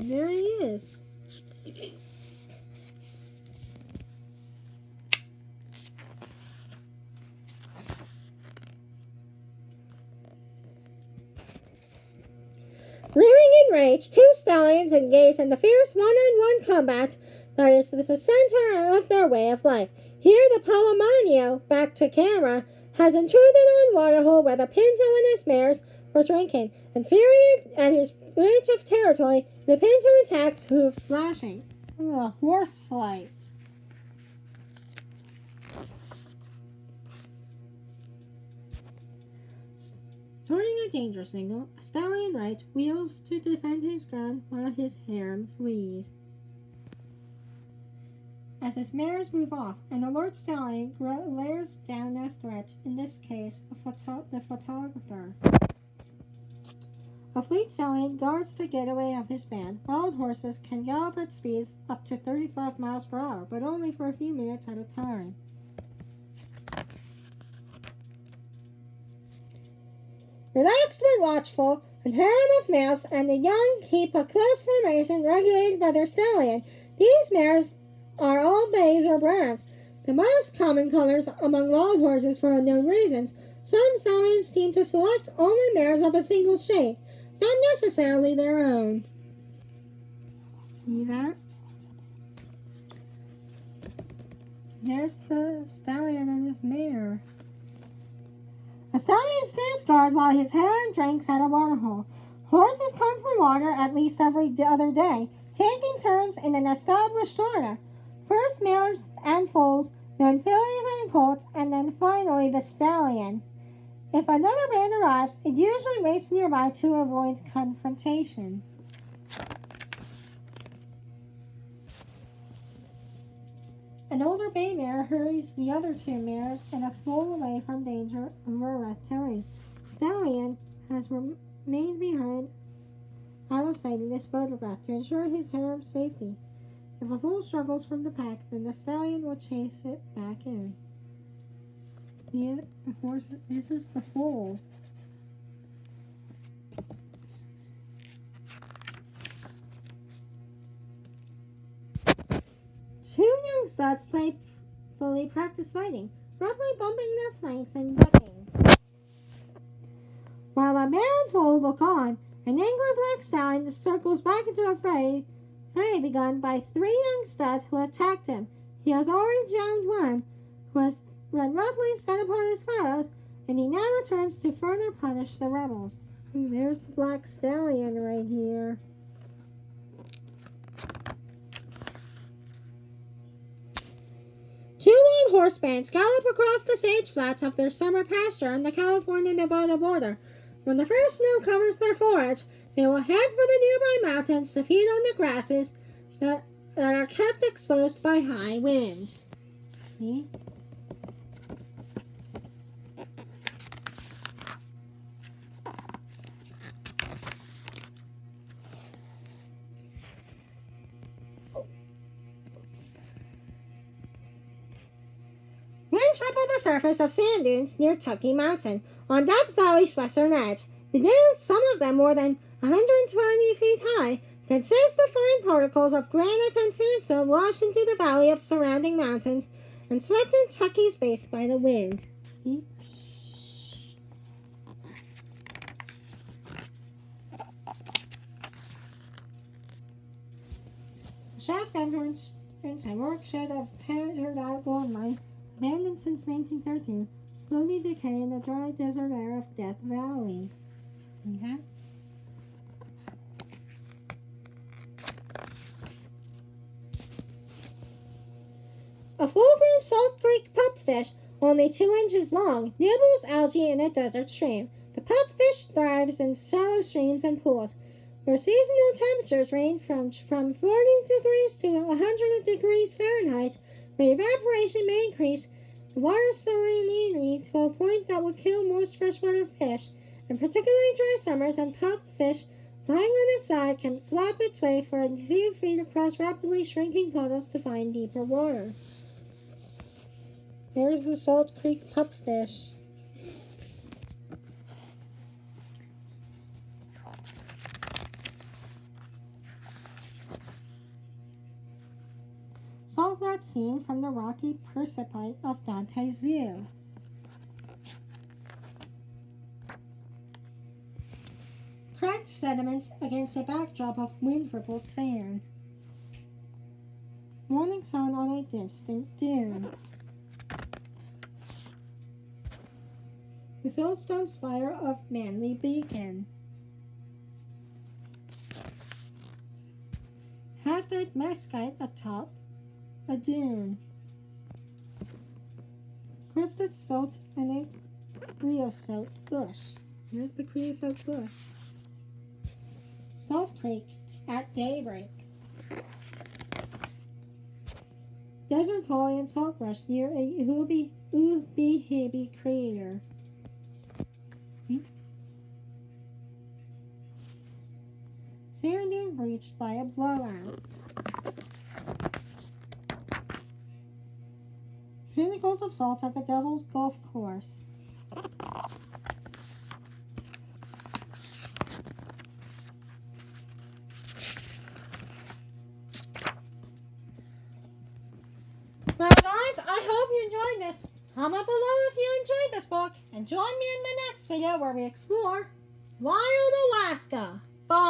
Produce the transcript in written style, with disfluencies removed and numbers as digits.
There he is. Rearing in rage, two stallions engage in the fierce one-on-one combat that is the center of their way of life. Here the Palomino, back to camera, has intruded on Waterhole where the Pinto and his mares were drinking. Infuriated at his breach of territory, the Pinto attacks, hoof slashing. Ugh, horse fight. Starting a danger signal, a stallion right wheels to defend his ground while his harem flees. As his mares move off, an alert stallion glares down a threat, in this case, the photographer. A fleet stallion guards the getaway of his band. Wild horses can gallop at speeds up to 35 miles per hour, but only for a few minutes at a time. Relaxed but watchful, a harem of males and the young keep a close formation regulated by their stallion. These mares are all bays or browns, the most common colors among wild horses for unknown reasons. Some stallions seem to select only mares of a single shade, not necessarily their own. See that? There's the stallion and his mare. A stallion stands guard while his harem drinks at a waterhole. Horses come for water at least every other day, taking turns in an established order. First males and foals, then fillies and colts, and then finally the stallion. If another band arrives, it usually waits nearby to avoid confrontation. An older bay mare hurries the other two mares in a foal away from danger over rough terrain. Stallion has remained behind out of sight in this photograph to ensure his harem's safety. If a foal struggles from the pack, then the stallion will chase it back in. The horse, this is the foal. Two young studs playfully practice fighting, roughly bumping their flanks and ducking. While a mare and foal look on, an angry black stallion circles back into a fray begun by three young studs who attacked him. He has already drowned one, who has run roughly set upon his fellows, and he now returns to further punish the rebels. There's the black stallion right here. Two wild horse bands gallop across the sage flats of their summer pasture on the California-Nevada border. When the first snow covers their forage, they will head for the nearby mountains to feed on the grasses that are kept exposed by high winds. See? Winds ripple the surface of sand dunes near Tucky Mountain, on Death Valley's western edge. The dunes, some of them more than 120 feet high, consist of fine particles of granite and sandstone washed into the valley of surrounding mountains and swept in Tucky's base by the wind. The shaft entrance and work shed of Pattered Out Gold Mine, abandoned since 1913, slowly decay in the dry desert air of Death Valley. Okay. A full-grown Salt Creek pupfish, only 2 inches long, nibbles algae in a desert stream. The pupfish thrives in shallow streams and pools, where seasonal temperatures range from 40 degrees to 100 degrees Fahrenheit, where evaporation may increase the water salinity to a point that will kill most freshwater fish. In particularly dry summers, and pupfish lying on its side can flap its way for a few feet across rapidly shrinking puddles to find deeper water. There's the Salt Creek pupfish. plot scene from the rocky precipice of Dante's view. Cracked sediments against a backdrop of wind-rippled sand. Morning sun on a distant dune. The siltstone spire of Manly Beacon. Half-dead mesquite atop a dune. Crusted silt and a creosote bush. Here's the creosote bush. Salt Creek at daybreak. Desert holly and saltbrush near a Ubi crater. Sand reached by a blowout. Pinnacles of salt at the Devil's Golf Course. Well, guys, I hope you enjoyed this. Comment below if you enjoyed this book, and join me in my next video where we explore Wild Alaska.